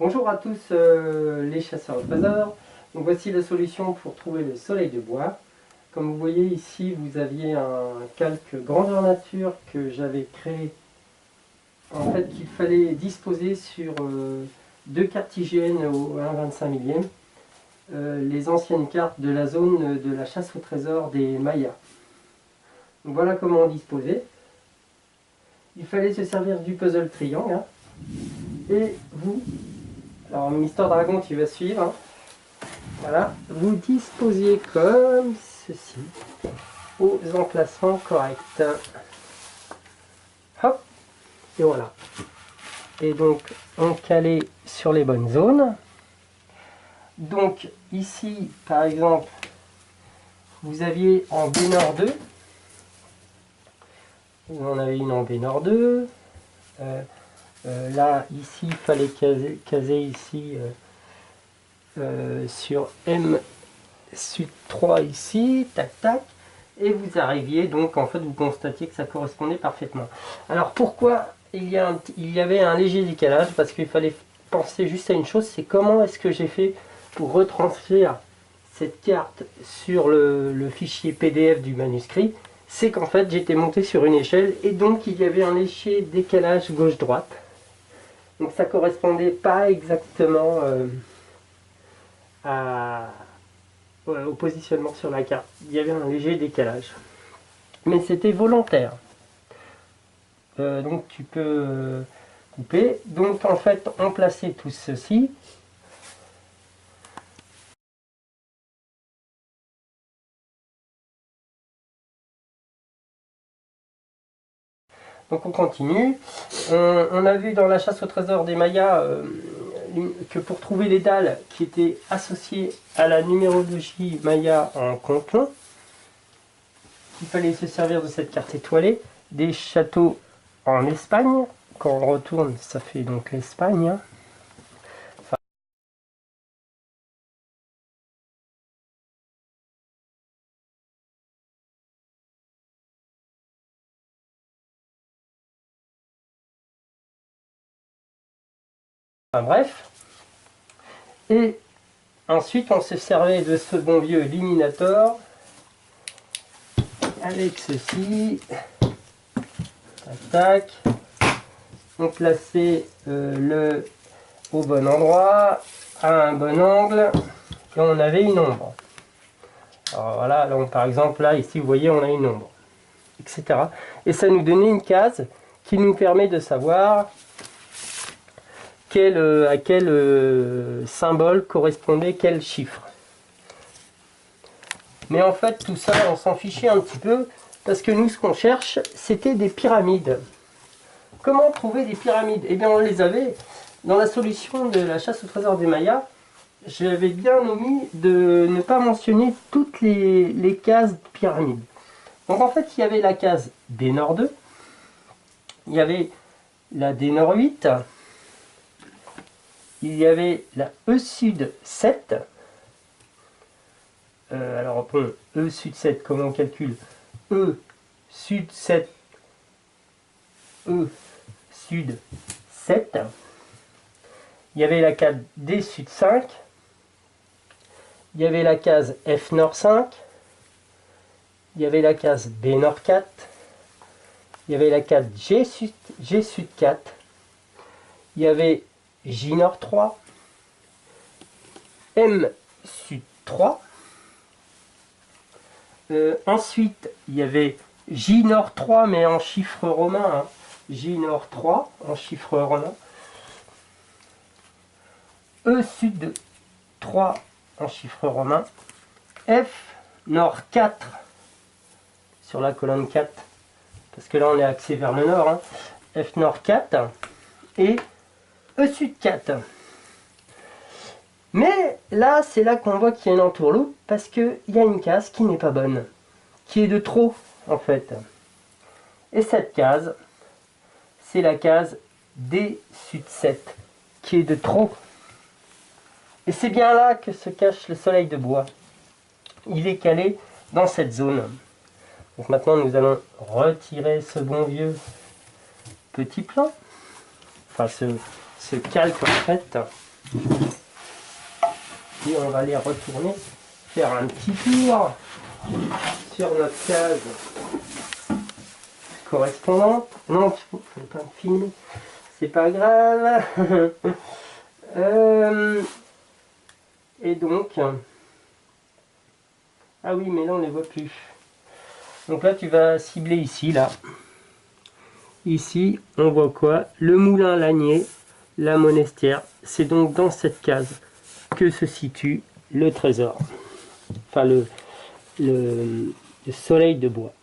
Bonjour à tous les chasseurs de trésors. Donc voici la solution pour trouver le soleil de bois. Comme vous voyez ici, vous aviez un calque grandeur nature que j'avais créé. En fait, qu'il fallait disposer sur deux cartes IGN au 1,25 millième. Les anciennes cartes de la zone de la chasse au trésor des Mayas. Donc voilà comment on disposait. Il fallait se servir du puzzle triangle. Hein. Et vous, alors Mister Dragon qui va suivre, hein. Voilà, vous disposiez comme ceci, aux emplacements corrects. Hop, et voilà. Et donc, on calait sur les bonnes zones. Donc, ici, par exemple, vous aviez en B Nord 2, on avait une en B Nord 2. Là, ici, il fallait caser ici sur M Sud 3 ici, tac tac, et vous arriviez donc, en fait, vous constatiez que ça correspondait parfaitement. Alors pourquoi il y avait un léger décalage? Parce qu'il fallait penser juste à une chose, c'est comment est-ce que j'ai fait pour retranscrire cette carte sur le fichier PDF du manuscrit. C'est qu'en fait j'étais monté sur une échelle et donc il y avait un léger décalage gauche-droite. Donc ça correspondait pas exactement au positionnement sur la carte. Il y avait un léger décalage. Mais c'était volontaire. Donc tu peux couper. Donc en fait, on plaçait tout ceci. Donc on continue. On a vu dans la chasse au trésor des Mayas que pour trouver les dalles qui étaient associées à la numérologie Maya en Contlon, il fallait se servir de cette carte étoilée, des châteaux en Espagne. Quand on retourne, ça fait donc l'Espagne. Hein. Enfin bref. Et ensuite, on se servait de ce bon vieux Eliminator avec ceci. Tac, tac. On plaçait le au bon endroit, à un bon angle, et on avait une ombre. Alors voilà, donc par exemple là, ici, vous voyez, on a une ombre, etc. Et ça nous donnait une case qui nous permet de savoir à quel symbole correspondait quel chiffre. Mais en fait, tout ça, on s'en fichait un petit peu, parce que nous, ce qu'on cherche, c'était des pyramides. Comment trouver des pyramides? Eh bien, on les avait dans la solution de la chasse au trésor des Mayas. J'avais bien omis de ne pas mentionner toutes les cases pyramides. Donc en fait, il y avait la case D Nord 2, il y avait la D Nord 8, il y avait la E Sud 7. Alors bon, E Sud 7, comment on calcule? E Sud 7, E Sud 7. Il y avait la case D Sud 5. Il y avait la case F Nord 5. Il y avait la case B Nord 4. Il y avait la case G Sud 4. Il y avait J Nord 3. M Sud 3. Ensuite, il y avait J Nord 3, mais en chiffre romain. Hein. J Nord 3 en chiffre romain. E Sud 3 en chiffre romain. F Nord 4 sur la colonne 4. Parce que là, on est axé vers le nord. Hein. F Nord 4 et E Sud 4. Mais là, c'est là qu'on voit qu'il y a une entourloupe parce qu'il y a une case qui n'est pas bonne, qui est de trop en fait. Et cette case, c'est la case D Sud 7, qui est de trop. Et c'est bien là que se cache le soleil de bois. Il est calé dans cette zone. Donc maintenant, nous allons retirer ce bon vieux petit plan. Enfin, ce calque en fait. Et on va les retourner, faire un petit tour sur notre case correspondante. Non, tu ne peux pas me filmer, c'est pas grave. Et donc, ah oui, mais là on ne les voit plus. Donc là tu vas cibler ici, là. Ici, on voit quoi? Le moulin Lanier, la Monestière. C'est donc dans cette case que se situe le trésor. Enfin, le soleil de bois.